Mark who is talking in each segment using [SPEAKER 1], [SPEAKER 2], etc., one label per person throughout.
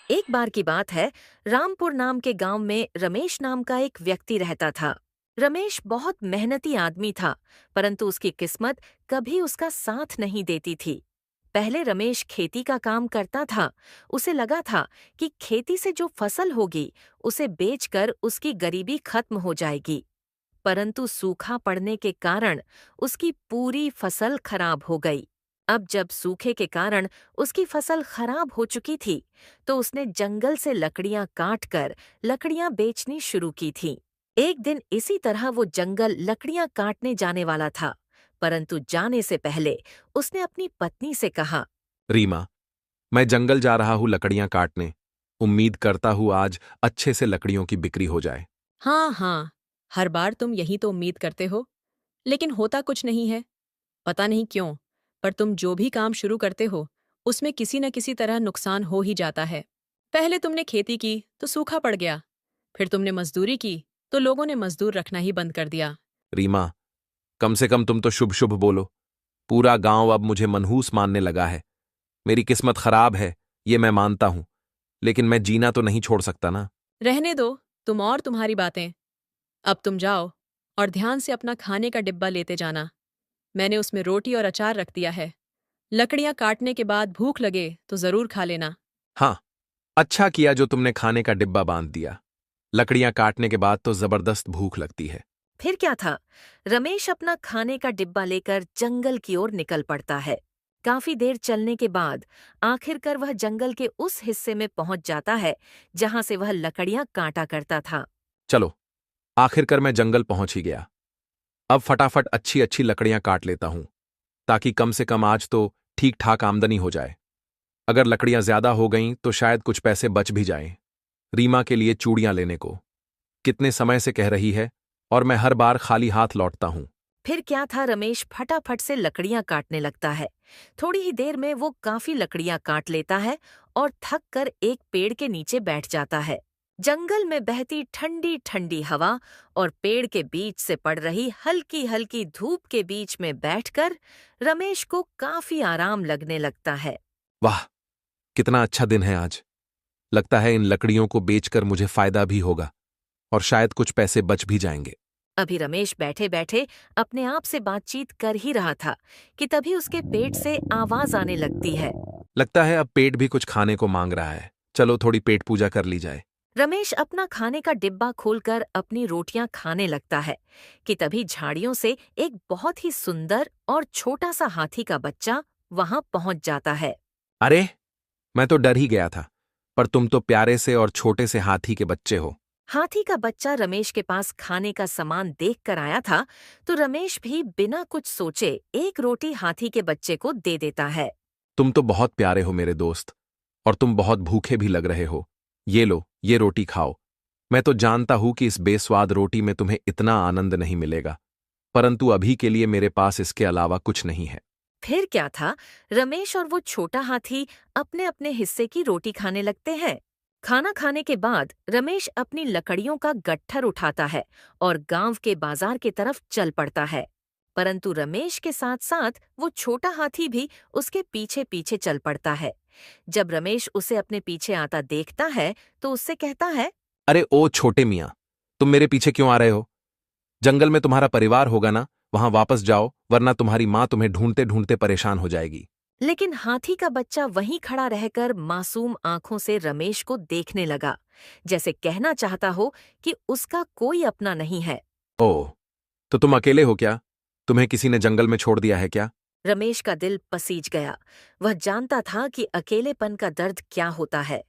[SPEAKER 1] एक बार की बात है, रामपुर नाम के गांव में रमेश नाम का एक व्यक्ति रहता था। रमेश बहुत मेहनती आदमी था, परंतु उसकी किस्मत कभी उसका साथ नहीं देती थी। पहले रमेश खेती का काम करता था। उसे लगा था कि खेती से जो फसल होगी, उसे बेचकर उसकी गरीबी खत्म हो जाएगी। परंतु सूखा पड़ने के कारण उसकी पूरी फसल खराब हो गई। अब जब सूखे के कारण उसकी फसल खराब हो चुकी थी, तो उसने जंगल से लकड़ियां काटकर लकड़ियां बेचनी शुरू की थीं। एक दिन इसी तरह वो जंगल लकड़ियां काटने जाने वाला था, परंतु जाने से पहले उसने अपनी पत्नी से कहा,
[SPEAKER 2] रीमा, मैं जंगल जा रहा हूं लकड़ियां काटने। उम्मीद करता हूं आज अच्छे से लकड़ियों की बिक्री हो जाए।
[SPEAKER 3] हाँ हाँ, हर बार तुम यही तो उम्मीद करते हो, लेकिन होता कुछ नहीं है। पता नहीं क्यों, पर तुम जो भी काम शुरू करते हो, उसमें किसी न किसी तरह नुकसान हो ही जाता है। पहले तुमने खेती की तो सूखा पड़ गया, फिर तुमने मजदूरी की तो लोगों ने मजदूर रखना ही बंद कर दिया।
[SPEAKER 2] रीमा, कम से कम तुम तो शुभ शुभ बोलो। पूरा गांव अब मुझे मनहूस मानने लगा है। मेरी किस्मत खराब है, ये मैं मानता हूं, लेकिन मैं जीना तो नहीं छोड़ सकता ना।
[SPEAKER 3] रहने दो तुम और तुम्हारी बातें। अब तुम जाओ और ध्यान से अपना खाने का डिब्बा लेते जाना। मैंने उसमें रोटी और अचार रख दिया है। लकड़ियां काटने के बाद भूख लगे तो जरूर खा लेना।
[SPEAKER 2] हाँ, अच्छा किया जो तुमने खाने का डिब्बा बांध दिया। लकड़ियां काटने के बाद तो जबरदस्त भूख लगती है।
[SPEAKER 1] फिर क्या था, रमेश अपना खाने का डिब्बा लेकर जंगल की ओर निकल पड़ता है। काफी देर चलने के बाद आखिरकार वह जंगल के उस हिस्से में पहुंच जाता है जहां से वह लकड़ियां काटा करता था।
[SPEAKER 2] चलो, आखिरकार मैं जंगल पहुंच ही गया। अब फटाफट अच्छी अच्छी लकड़ियां काट लेता हूं, ताकि कम से कम आज तो ठीक ठाक आमदनी हो जाए। अगर लकड़ियां ज्यादा हो गईं तो शायद कुछ पैसे बच भी जाएं। रीमा के लिए चूड़ियां लेने को कितने समय से कह रही है, और मैं हर बार खाली हाथ लौटता हूं।
[SPEAKER 1] फिर क्या था, रमेश फटाफट से लकड़ियां काटने लगता है। थोड़ी ही देर में वो काफी लकड़ियां काट लेता है और थक कर एक पेड़ के नीचे बैठ जाता है। जंगल में बहती ठंडी ठंडी हवा और पेड़ के बीच से पड़ रही हल्की हल्की धूप के बीच में बैठकर रमेश को काफी आराम लगने लगता है।
[SPEAKER 2] वाह, कितना अच्छा दिन है आज। लगता है इन लकड़ियों को बेचकर मुझे फायदा भी होगा, और शायद कुछ पैसे बच भी जाएंगे।
[SPEAKER 1] अभी रमेश बैठे बैठे अपने आप से बातचीत कर ही रहा था कि तभी उसके पेट से आवाज आने लगती है।
[SPEAKER 2] लगता है अब पेट भी कुछ खाने को मांग रहा है। चलो थोड़ी पेट पूजा कर ली जाए।
[SPEAKER 1] रमेश अपना खाने का डिब्बा खोलकर अपनी रोटियां खाने लगता है कि तभी झाड़ियों से एक बहुत ही सुंदर और छोटा सा हाथी का बच्चा वहां पहुंच जाता है।
[SPEAKER 2] अरे, मैं तो डर ही गया था, पर तुम तो प्यारे से और छोटे से हाथी के बच्चे हो।
[SPEAKER 1] हाथी का बच्चा रमेश के पास खाने का सामान देख कर आया था, तो रमेश भी बिना कुछ सोचे एक रोटी हाथी के बच्चे को दे देता है।
[SPEAKER 2] तुम तो बहुत प्यारे हो मेरे दोस्त, और तुम बहुत भूखे भी लग रहे हो। ये लो, ये रोटी खाओ। मैं तो जानता हूं कि इस बेस्वाद रोटी में तुम्हें इतना आनंद नहीं मिलेगा, परंतु अभी के लिए मेरे पास इसके अलावा कुछ नहीं है।
[SPEAKER 1] फिर क्या था, रमेश और वो छोटा हाथी अपने अपने हिस्से की रोटी खाने लगते हैं। खाना खाने के बाद रमेश अपनी लकड़ियों का गट्ठर उठाता है और गांव के बाजार की तरफ चल पड़ता है। परंतु रमेश के साथ साथ वो छोटा हाथी भी उसके पीछे पीछे चल पड़ता है। जब रमेश उसे अपने पीछे आता देखता है, तो उससे कहता है,
[SPEAKER 2] अरे ओ छोटे मियाँ, तुम मेरे पीछे क्यों आ रहे हो? जंगल में तुम्हारा परिवार होगा ना, वहां वापस जाओ, वरना तुम्हारी माँ तुम्हें ढूंढते ढूंढते परेशान हो जाएगी।
[SPEAKER 1] लेकिन हाथी का बच्चा वहीं खड़ा रहकर मासूम आंखों से रमेश को देखने लगा, जैसे कहना चाहता हो कि उसका कोई अपना नहीं है।
[SPEAKER 2] ओह, तो तुम अकेले हो क्या? तुम्हें किसी ने जंगल में छोड़ दिया है क्या?
[SPEAKER 1] रमेश का दिल पसीज गया। वह जानता था कि अकेलेपन का दर्द क्या होता है।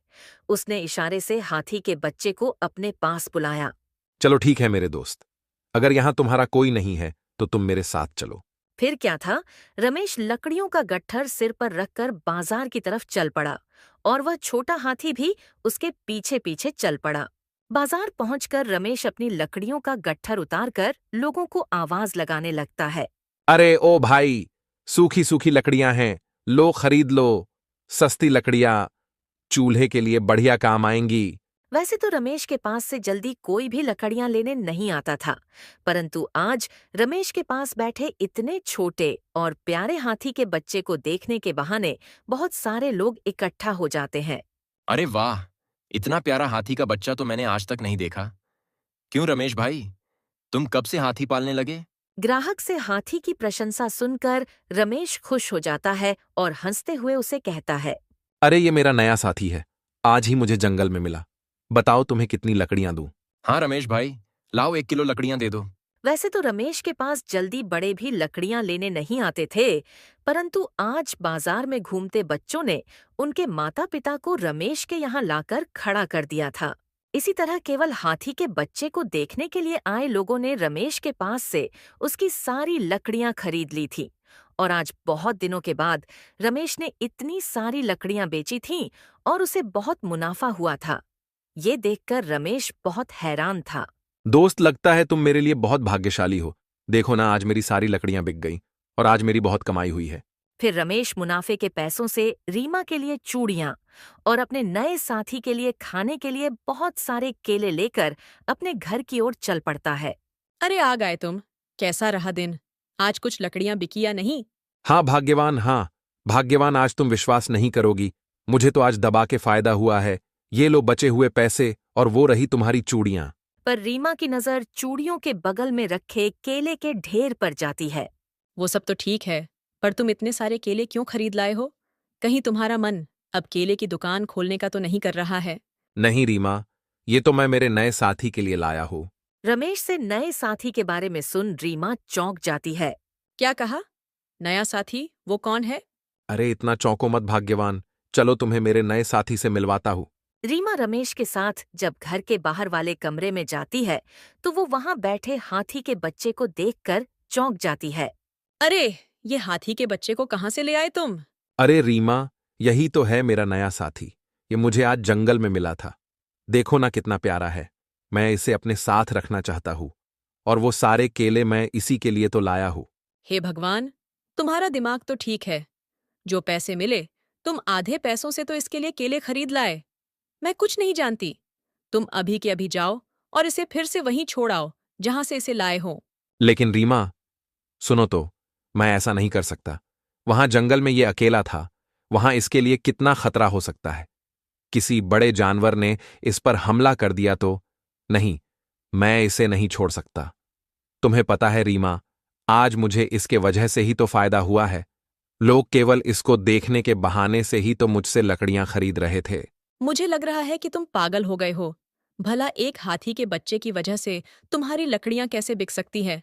[SPEAKER 1] उसने इशारे से हाथी के बच्चे को अपने पास बुलाया।
[SPEAKER 2] चलो ठीक है मेरे दोस्त, अगर यहां तुम्हारा कोई नहीं है तो तुम मेरे साथ चलो।
[SPEAKER 1] फिर क्या था, रमेश लकड़ियों का गट्ठर सिर पर रखकर बाजार की तरफ चल पड़ा और वह छोटा हाथी भी उसके पीछे पीछे चल पड़ा। बाजार पहुंचकर रमेश अपनी लकड़ियों का गट्ठर उतारकर लोगों को आवाज लगाने लगता है।
[SPEAKER 2] अरे ओ भाई, सूखी सूखी लकड़ियां हैं, लो खरीद लो। सस्ती लकड़ियां चूल्हे के लिए बढ़िया काम आएंगी।
[SPEAKER 1] वैसे तो रमेश के पास से जल्दी कोई भी लकड़ियां लेने नहीं आता था, परंतु आज रमेश के पास बैठे इतने छोटे और प्यारे हाथी के बच्चे को देखने के बहाने बहुत सारे लोग इकट्ठा हो जाते हैं।
[SPEAKER 4] अरे वाह, इतना प्यारा हाथी का बच्चा तो मैंने आज तक नहीं देखा। क्यों रमेश भाई, तुम कब से हाथी पालने लगे?
[SPEAKER 1] ग्राहक से हाथी की प्रशंसा सुनकर रमेश खुश हो जाता है और हंसते हुए उसे कहता है।
[SPEAKER 2] अरे ये मेरा नया साथी है, आज ही मुझे जंगल में मिला। बताओ तुम्हें कितनी लकड़ियां दूं?
[SPEAKER 4] हाँ रमेश भाई, लाओ 1 किलो लकड़ियां दे दो।
[SPEAKER 1] वैसे तो रमेश के पास जल्दी बड़े भी लकड़ियां लेने नहीं आते थे, परंतु आज बाजार में घूमते बच्चों ने उनके माता पिता को रमेश के यहाँ लाकर खड़ा कर दिया था। इसी तरह केवल हाथी के बच्चे को देखने के लिए आए लोगों ने रमेश के पास से उसकी सारी लकड़ियां खरीद ली थी और आज बहुत दिनों के बाद रमेश ने इतनी सारी लकड़ियां बेची थीं और उसे बहुत मुनाफा हुआ था। ये देखकर रमेश बहुत हैरान था।
[SPEAKER 2] दोस्त, लगता है तुम मेरे लिए बहुत भाग्यशाली हो। देखो ना, आज मेरी सारी लकड़ियां बिक गईं और आज मेरी बहुत कमाई हुई है।
[SPEAKER 1] फिर रमेश मुनाफे के पैसों से रीमा के लिए चूड़ियां और अपने नए साथी के लिए खाने के लिए बहुत सारे केले लेकर अपने घर की ओर चल पड़ता है।
[SPEAKER 3] अरे आ गए तुम। कैसा रहा दिन? आज कुछ लकड़ियां बिकी या नहीं?
[SPEAKER 2] हाँ भाग्यवान, हाँ भाग्यवान, आज तुम विश्वास नहीं करोगी। मुझे तो आज दबा के फायदा हुआ है। ये लो बचे हुए पैसे और वो रही तुम्हारी चूड़ियां।
[SPEAKER 1] पर रीमा की नजर चूड़ियों के बगल में रखे केले के ढेर पर जाती है।
[SPEAKER 3] वो सब तो ठीक है, पर तुम इतने सारे केले क्यों खरीद लाए हो? कहीं तुम्हारा मन अब केले की दुकान खोलने का तो नहीं कर रहा है?
[SPEAKER 2] नहीं रीमा, ये तो मैं मेरे नए साथी के लिए लाया हूँ।
[SPEAKER 1] रमेश से नए साथी के बारे में सुन रीमा चौंक जाती है।
[SPEAKER 3] क्या कहा? नया साथी? वो कौन है?
[SPEAKER 2] अरे इतना चौंको मत भाग्यवान, चलो तुम्हें मेरे नए साथी से मिलवाता हूँ।
[SPEAKER 1] रीमा रमेश के साथ जब घर के बाहर वाले कमरे में जाती है तो वो वहां बैठे हाथी के बच्चे को देखकर चौंक जाती है।
[SPEAKER 3] अरे, ये हाथी के बच्चे को कहाँ से ले आए तुम?
[SPEAKER 2] अरे रीमा, यही तो है मेरा नया साथी। ये मुझे आज जंगल में मिला था। देखो ना कितना प्यारा है। मैं इसे अपने साथ रखना चाहता हूँ और वो सारे केले मैं इसी के लिए तो लाया हूँ।
[SPEAKER 3] हे भगवान, तुम्हारा दिमाग तो ठीक है। जो पैसे मिले, तुम आधे पैसों से तो इसके लिए केले खरीद लाए। मैं कुछ नहीं जानती। तुम अभी के अभी जाओ और इसे फिर से वहीं छोड़ आओ जहां से इसे लाए हो।
[SPEAKER 2] लेकिन रीमा, सुनो तो, मैं ऐसा नहीं कर सकता। वहां जंगल में ये अकेला था, वहां इसके लिए कितना खतरा हो सकता है। किसी बड़े जानवर ने इस पर हमला कर दिया तो? नहीं, मैं इसे नहीं छोड़ सकता। तुम्हें पता है रीमा, आज मुझे इसके वजह से ही तो फायदा हुआ है। लोग केवल इसको देखने के बहाने से ही तो मुझसे लकड़ियां खरीद रहे थे।
[SPEAKER 3] मुझे लग रहा है कि तुम पागल हो गए हो। भला एक हाथी के बच्चे की वजह से तुम्हारी लकड़ियां कैसे बिक सकती हैं?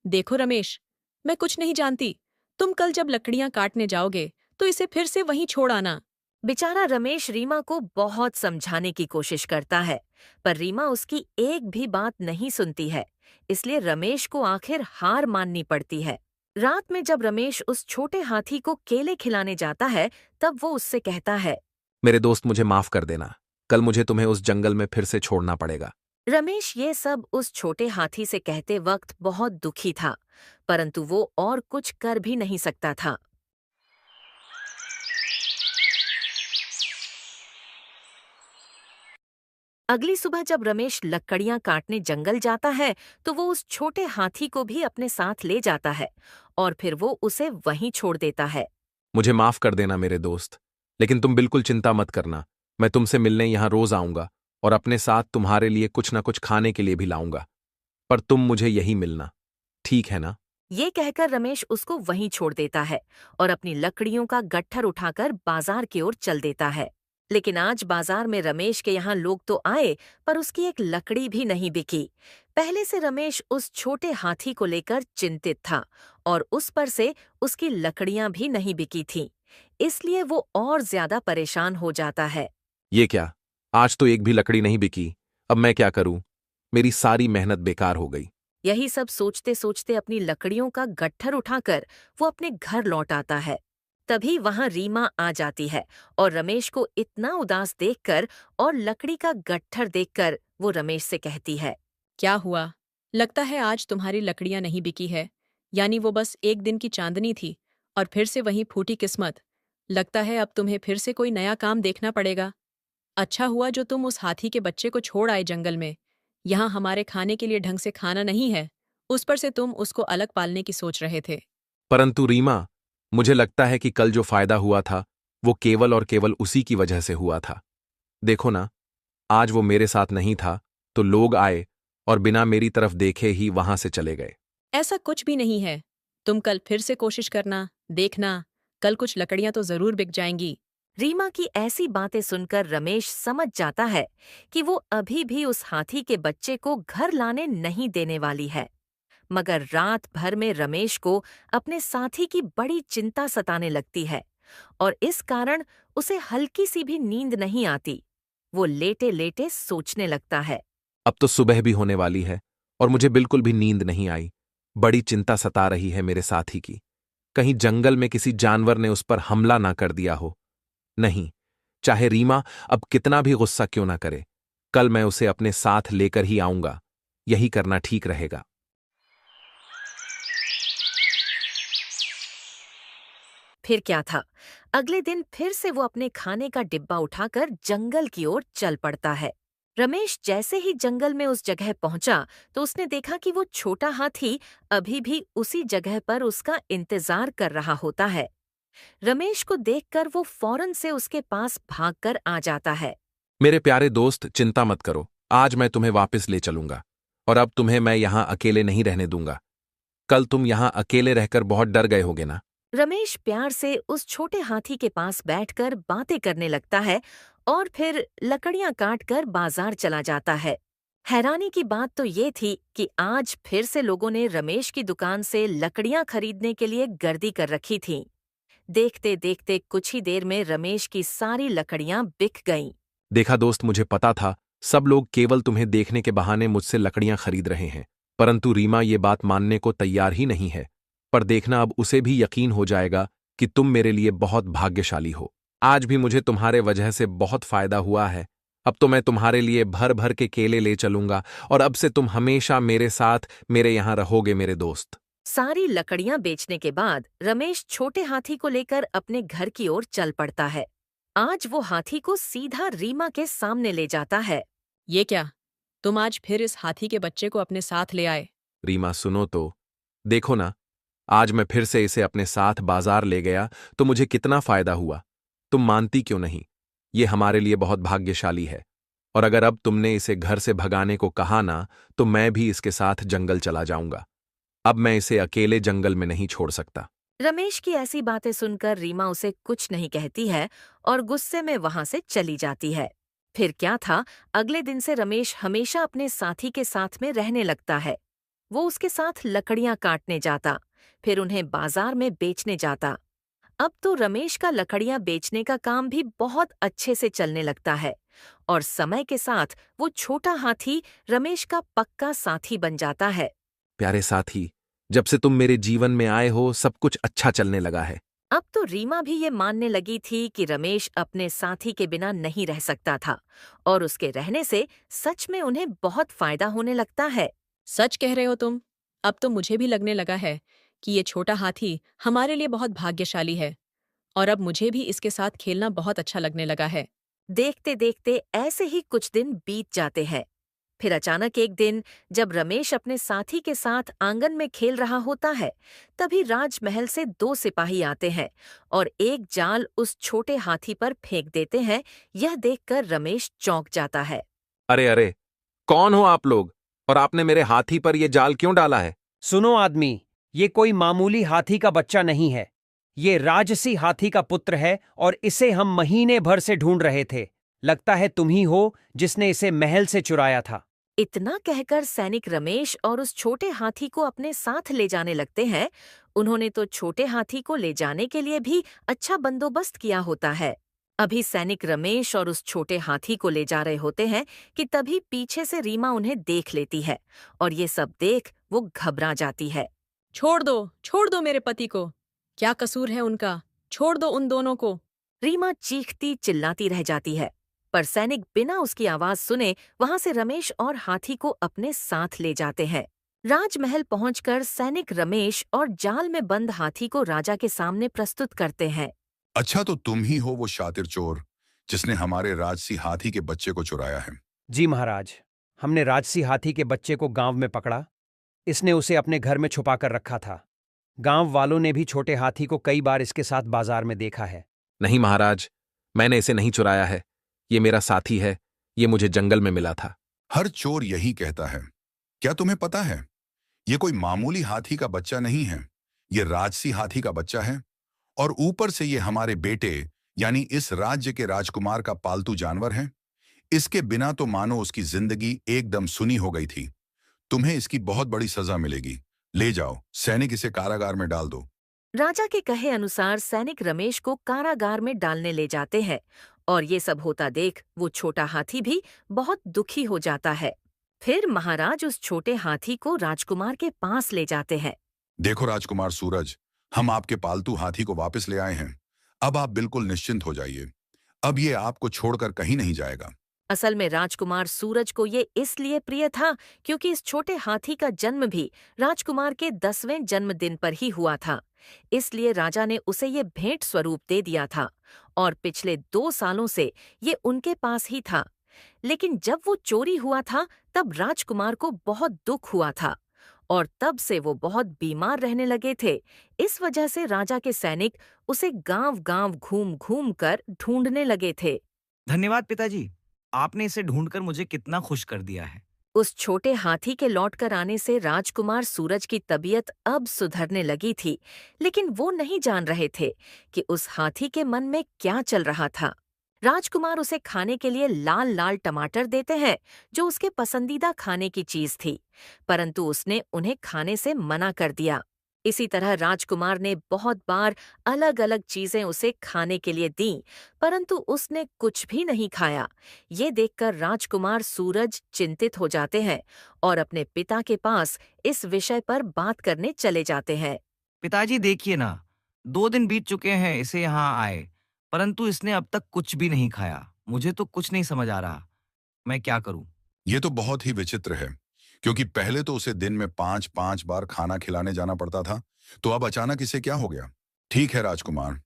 [SPEAKER 3] देखो रमेश, मैं कुछ नहीं जानती। तुम कल जब लकड़ियां काटने जाओगे तो इसे फिर से वहीं छोड़ आना।
[SPEAKER 1] बेचारा रमेश रीमा को बहुत समझाने की कोशिश करता है, पर रीमा उसकी एक भी बात नहीं सुनती है। इसलिए रमेश को आखिर हार माननी पड़ती है। रात में जब रमेश उस छोटे हाथी को केले खिलाने जाता है, तब वो उससे कहता है।
[SPEAKER 2] मेरे दोस्त, मुझे माफ कर देना। कल मुझे तुम्हें उस जंगल में फिर से छोड़ना पड़ेगा।
[SPEAKER 1] रमेश ये सब उस छोटे हाथी से कहते वक्त बहुत दुखी था, परंतु वो और कुछ कर भी नहीं सकता था। अगली सुबह जब रमेश लकड़ियां काटने जंगल जाता है तो वो उस छोटे हाथी को भी अपने साथ ले जाता है और फिर वो उसे वहीं छोड़ देता है।
[SPEAKER 2] मुझे माफ कर देना मेरे दोस्त, लेकिन तुम बिल्कुल चिंता मत करना। मैं तुमसे मिलने यहां रोज आऊंगा और अपने साथ तुम्हारे लिए कुछ न कुछ खाने के लिए भी लाऊंगा। पर तुम मुझे यही मिलना, ठीक है ना?
[SPEAKER 1] ये कहकर रमेश उसको वहीं छोड़ देता है और अपनी लकड़ियों का गट्ठर उठाकर बाजार की ओर चल देता है। लेकिन आज बाजार में रमेश के यहाँ लोग तो आए, पर उसकी एक लकड़ी भी नहीं बिकी। पहले से रमेश उस छोटे हाथी को लेकर चिंतित था और उस पर से उसकी लकड़ियां भी नहीं बिकी थीं। इसलिए वो और ज्यादा परेशान हो जाता है।
[SPEAKER 2] ये क्या, आज तो एक भी लकड़ी नहीं बिकी। अब मैं क्या करूं? मेरी सारी मेहनत बेकार हो गई।
[SPEAKER 1] यही सब सोचते सोचते अपनी लकड़ियों का गट्ठर उठाकर वो अपने घर लौट आता है। तभी वहां रीमा आ जाती है और रमेश को इतना उदास देखकर और लकड़ी का गट्ठर देखकर वो रमेश से कहती है।
[SPEAKER 3] क्या हुआ? लगता है आज तुम्हारी लकड़ियां नहीं बिकी है। यानी वो बस एक दिन की चांदनी थी और फिर से वहीं फूटी किस्मत। लगता है अब तुम्हें फिर से कोई नया काम देखना पड़ेगा। अच्छा हुआ जो तुम उस हाथी के बच्चे को छोड़ आए जंगल में। यहाँ हमारे खाने के लिए ढंग से खाना नहीं है, उस पर से तुम उसको अलग पालने की सोच रहे थे।
[SPEAKER 2] परंतु रीमा, मुझे लगता है कि कल जो फायदा हुआ था वो केवल और केवल उसी की वजह से हुआ था। देखो ना, आज वो मेरे साथ नहीं था तो लोग आए और बिना मेरी तरफ देखे ही वहां से चले गए।
[SPEAKER 3] ऐसा कुछ भी नहीं है। तुम कल फिर से कोशिश करना, देखना, कल कुछ लकड़ियां तो जरूर बिक जाएंगी।
[SPEAKER 1] रीमा की ऐसी बातें सुनकर रमेश समझ जाता है कि वो अभी भी उस हाथी के बच्चे को घर लाने नहीं देने वाली है। मगर रात भर में रमेश को अपने साथी की बड़ी चिंता सताने लगती है और इस कारण उसे हल्की सी भी नींद नहीं आती। वो लेटे लेटे सोचने लगता है।
[SPEAKER 2] अब तो सुबह भी होने वाली है और मुझे बिल्कुल भी नींद नहीं आई। बड़ी चिंता सता रही है मेरे साथी की। कहीं जंगल में किसी जानवर ने उस पर हमला ना कर दिया हो। नहीं, चाहे रीमा अब कितना भी गुस्सा क्यों ना करे, कल मैं उसे अपने साथ लेकर ही आऊंगा। यही करना ठीक रहेगा।
[SPEAKER 1] फिर क्या था, अगले दिन फिर से वो अपने खाने का डिब्बा उठाकर जंगल की ओर चल पड़ता है। रमेश जैसे ही जंगल में उस जगह पहुंचा तो उसने देखा कि वो छोटा हाथी अभी भी उसी जगह पर उसका इंतजार कर रहा होता है। रमेश को देखकर वो फौरन से उसके पास भागकर आ जाता है।
[SPEAKER 2] मेरे प्यारे दोस्त, चिंता मत करो, आज मैं तुम्हें वापस ले चलूंगा और अब तुम्हें मैं यहां अकेले नहीं रहने दूंगा। कल तुम यहां अकेले रहकर बहुत डर गए होगे ना।
[SPEAKER 1] रमेश प्यार से उस छोटे हाथी के पास बैठकर बातें करने लगता है और फिर लकड़ियां काटकर बाजार चला जाता है। हैरानी की बात तो ये थी कि आज फिर से लोगों ने रमेश की दुकान से लकड़ियां खरीदने के लिए गर्दी कर रखी थीं। देखते देखते कुछ ही देर में रमेश की सारी लकड़ियां बिक गईं।
[SPEAKER 2] देखा दोस्त, मुझे पता था सब लोग केवल तुम्हें देखने के बहाने मुझसे लकड़ियां खरीद रहे हैं, परंतु रीमा ये बात मानने को तैयार ही नहीं है। पर देखना, अब उसे भी यकीन हो जाएगा कि तुम मेरे लिए बहुत भाग्यशाली हो। आज भी मुझे तुम्हारे वजह से बहुत फायदा हुआ है। अब तो मैं तुम्हारे लिए भर भर के केले ले चलूंगा और अब से तुम हमेशा मेरे साथ मेरे यहां रहोगे मेरे दोस्त।
[SPEAKER 1] सारी लकड़ियां बेचने के बाद रमेश छोटे हाथी को लेकर अपने घर की ओर चल पड़ता है। आज वो हाथी को सीधा रीमा के सामने ले जाता है।
[SPEAKER 3] ये क्या, तुम आज फिर इस हाथी के बच्चे को अपने साथ ले आए?
[SPEAKER 2] रीमा सुनो तो, देखो ना, आज मैं फिर से इसे अपने साथ बाजार ले गया तो मुझे कितना फायदा हुआ। तुम मानती क्यों नहीं? ये हमारे लिए बहुत भाग्यशाली है। और अगर अब तुमने इसे घर से भगाने को कहा ना, तो मैं भी इसके साथ जंगल चला जाऊंगा। अब मैं इसे अकेले जंगल में नहीं छोड़ सकता।
[SPEAKER 1] रमेश की ऐसी बातें सुनकर रीमा उसे कुछ नहीं कहती है और गुस्से में वहां से चली जाती है। फिर क्या था, अगले दिन से रमेश हमेशा अपने साथी के साथ में रहने लगता है। वो उसके साथ लकड़ियां काटने जाता, फिर उन्हें बाजार में बेचने जाता। अब तो रमेश का लकड़ियां बेचने का काम भी बहुत अच्छे से चलने लगता है और समय के साथ वो छोटा हाथी रमेश का पक्का साथी बन जाता है।
[SPEAKER 2] प्यारे साथी, जब से तुम मेरे जीवन में आए हो सब कुछ अच्छा चलने लगा है।
[SPEAKER 1] अब तो रीमा भी ये मानने लगी थी कि रमेश अपने साथी के बिना नहीं रह सकता था और उसके रहने से सच में उन्हें बहुत फायदा होने लगता है।
[SPEAKER 3] सच कह रहे हो तुम। अब तो मुझे भी लगने लगा है कि ये छोटा हाथी हमारे लिए बहुत भाग्यशाली है और अब मुझे भी इसके साथ खेलना बहुत अच्छा लगने लगा है।
[SPEAKER 1] देखते देखते ऐसे ही कुछ दिन बीत जाते हैं। फिर अचानक एक दिन जब रमेश अपने साथी के साथ आंगन में खेल रहा होता है, तभी राजमहल से 2 सिपाही आते हैं और एक जाल उस छोटे हाथी पर फेंक देते हैं। यह देखकर रमेश चौंक जाता है।
[SPEAKER 2] अरे अरे, कौन हो आप लोग और आपने मेरे हाथी पर यह जाल क्यों डाला है?
[SPEAKER 5] सुनो आदमी, ये कोई मामूली हाथी का बच्चा नहीं है। ये राजसी हाथी का पुत्र है और इसे हम महीने भर से ढूंढ रहे थे। लगता है तुम ही हो जिसने इसे महल से चुराया था।
[SPEAKER 1] इतना कहकर सैनिक रमेश और उस छोटे हाथी को अपने साथ ले जाने लगते हैं। उन्होंने तो छोटे हाथी को ले जाने के लिए भी अच्छा बंदोबस्त किया होता है। अभी सैनिक रमेश और उस छोटे हाथी को ले जा रहे होते हैं कि तभी पीछे से रीमा उन्हें देख लेती है और ये सब देख वो घबरा जाती है।
[SPEAKER 3] छोड़ दो मेरे पति को। क्या कसूर है उनका? छोड़ दो उन दोनों को।
[SPEAKER 1] रीमा चीखती चिल्लाती रह जाती है, पर सैनिक बिना उसकी आवाज सुने वहां से रमेश और हाथी को अपने साथ ले जाते हैं। राजमहल पहुंचकर सैनिक रमेश और जाल में बंद हाथी को राजा के सामने प्रस्तुत करते हैं।
[SPEAKER 6] अच्छा, तो तुम ही हो वो शातिर चोर जिसने हमारे राजसी हाथी के बच्चे को चुराया है।
[SPEAKER 5] जी महाराज, हमने राजसी हाथी के बच्चे को गांव में पकड़ा। इसने उसे अपने घर में छुपा कर रखा था। गांव वालों ने भी छोटे हाथी को कई बार इसके साथ बाजार में देखा है।
[SPEAKER 2] नहीं महाराज, मैंने इसे नहीं चुराया है। ये मेरा साथी है। ये मुझे जंगल में मिला था।
[SPEAKER 6] हर चोर यही कहता है। क्या तुम्हें पता है, ये कोई मामूली हाथी का बच्चा नहीं है, ये राजसी हाथी का बच्चा है। और ऊपर से ये हमारे बेटे यानी इस राज्य के राजकुमार का पालतू जानवर है। इसके बिना तो मानो उसकी जिंदगी एकदम सुनी हो गई थी। तुम्हें इसकी बहुत बड़ी सजा मिलेगी। ले जाओ, सैनिक इसे कारागार में डाल दो।
[SPEAKER 1] राजा के कहे अनुसार सैनिक रमेश को कारागार में डालने ले जाते हैं और ये सब होता देख वो छोटा हाथी भी बहुत दुखी हो जाता है। फिर महाराज उस छोटे हाथी को राजकुमार के पास ले जाते हैं।
[SPEAKER 6] देखो राजकुमार सूरज, हम आपके पालतू हाथी को वापस ले आए हैं। अब आप बिल्कुल निश्चिंत हो जाइए। अब ये आपको छोड़कर कहीं नहीं जाएगा।
[SPEAKER 1] असल में राजकुमार सूरज को ये इसलिए प्रिय था क्योंकि इस छोटे हाथी का जन्म भी राजकुमार के 10वें जन्मदिन पर ही हुआ था। इसलिए राजा ने उसे ये भेंट स्वरूप दे दिया था और पिछले 2 सालों से ये उनके पास ही था। लेकिन जब वो चोरी हुआ था तब राजकुमार को बहुत दुख हुआ था और तब से वो बहुत बीमार रहने लगे थे। इस वजह से राजा के सैनिक उसे गांव-गांव घूम-घूम कर ढूंढने लगे थे।
[SPEAKER 7] धन्यवाद पिताजी, आपने इसे ढूंढकर मुझे कितना खुश कर दिया है।
[SPEAKER 1] उस छोटे हाथी के लौटकर आने से राजकुमार सूरज की तबीयत अब सुधरने लगी थी, लेकिन वो नहीं जान रहे थे कि उस हाथी के मन में क्या चल रहा था। राजकुमार उसे खाने के लिए लाल लाल टमाटर देते हैं, जो उसके पसंदीदा खाने की चीज थी, परंतु उसने उन्हें खाने से मना कर दिया। इसी तरह राजकुमार ने बहुत बार अलग अलग चीजें उसे खाने के लिए दीं, परंतु उसने कुछ भी नहीं खाया। ये देखकर राजकुमार सूरज चिंतित हो जाते हैं और अपने पिता के पास इस विषय पर बात करने चले जाते हैं।
[SPEAKER 7] पिताजी देखिए ना, 2 दिन बीत चुके हैं इसे यहाँ आए, परंतु इसने अब तक कुछ भी नहीं खाया। मुझे तो कुछ नहीं समझ आ रहा, मैं क्या करूं?
[SPEAKER 6] ये तो बहुत ही विचित्र है, क्योंकि पहले तो उसे दिन में 5-5 बार खाना खिलाने जाना पड़ता था, तो अब अचानक इसे क्या हो गया? ठीक है राजकुमार,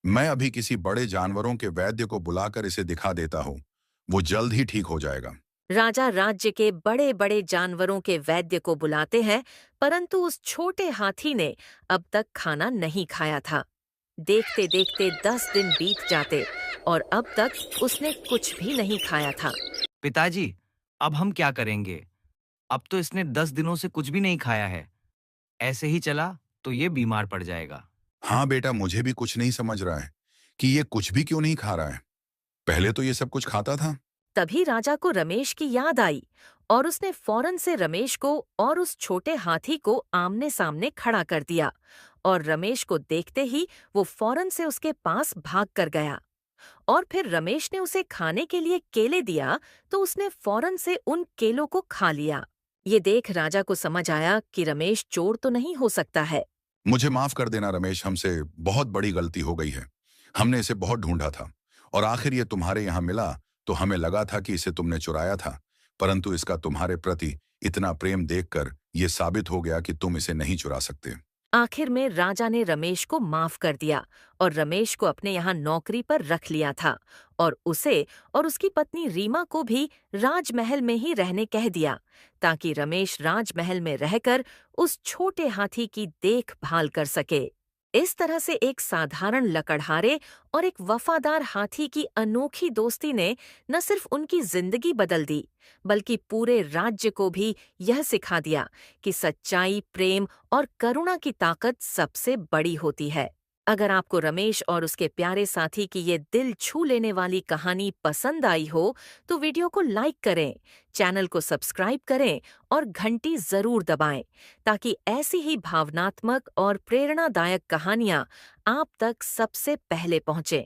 [SPEAKER 6] मैं अभी किसी बड़े जानवरों के वैद्य को बुलाकर इसे दिखा देता हूँ। वो जल्द ही ठीक हो जाएगा।
[SPEAKER 1] राजा राज्य के बड़े बड़े जानवरों के वैद्य को बुलाते हैं, परंतु उस छोटे हाथी ने अब तक खाना नहीं खाया था। देखते देखते 10 दिन बीत जाते और अब तक उसने कुछ भी नहीं खाया था।
[SPEAKER 7] पिताजी, अब हम क्या करेंगे? अब तो इसने 10 दिनों से कुछ भी नहीं खाया है। ऐसे ही चला तो ये बीमार पड़ जाएगा।
[SPEAKER 6] हाँ बेटा, मुझे भी कुछ नहीं समझ रहा है कि ये कुछ भी क्यों नहीं खा रहा है। पहले तो ये सब कुछ खाता था।
[SPEAKER 1] तभी राजा को रमेश की याद आई और उसने फौरन से रमेश को और उस छोटे हाथी को आमने सामने खड़ा कर दिया और रमेश को देखते ही वो फौरन से उसके पास भाग कर गया। और फिर रमेश ने उसे खाने के लिए केले दिया तो उसने फौरन से उन केलों को खा लिया। ये देख राजा को समझ आया कि रमेश चोर तो नहीं हो सकता है।
[SPEAKER 6] मुझे माफ कर देना रमेश, हमसे बहुत बड़ी गलती हो गई है। हमने इसे बहुत ढूंढा था और आखिर ये तुम्हारे यहाँ मिला तो हमें लगा था कि इसे तुमने चुराया था, परंतु इसका तुम्हारे प्रति इतना प्रेम देखकर ये साबित हो गया कि तुम इसे नहीं चुरा सकते।
[SPEAKER 1] आखिर में राजा ने रमेश को माफ कर दिया और रमेश को अपने यहाँ नौकरी पर रख लिया था और उसे और उसकी पत्नी रीमा को भी राजमहल में ही रहने कह दिया, ताकि रमेश राजमहल में रहकर उस छोटे हाथी की देखभाल कर सके। इस तरह से एक साधारण लकड़हारे और एक वफादार हाथी की अनोखी दोस्ती ने न सिर्फ उनकी जिंदगी बदल दी, बल्कि पूरे राज्य को भी यह सिखा दिया कि सच्चाई, प्रेम और करुणा की ताकत सबसे बड़ी होती है। अगर आपको रमेश और उसके प्यारे साथी की ये दिल छू लेने वाली कहानी पसंद आई हो तो वीडियो को लाइक करें, चैनल को सब्सक्राइब करें और घंटी जरूर दबाएं, ताकि ऐसी ही भावनात्मक और प्रेरणादायक कहानियां आप तक सबसे पहले पहुंचें।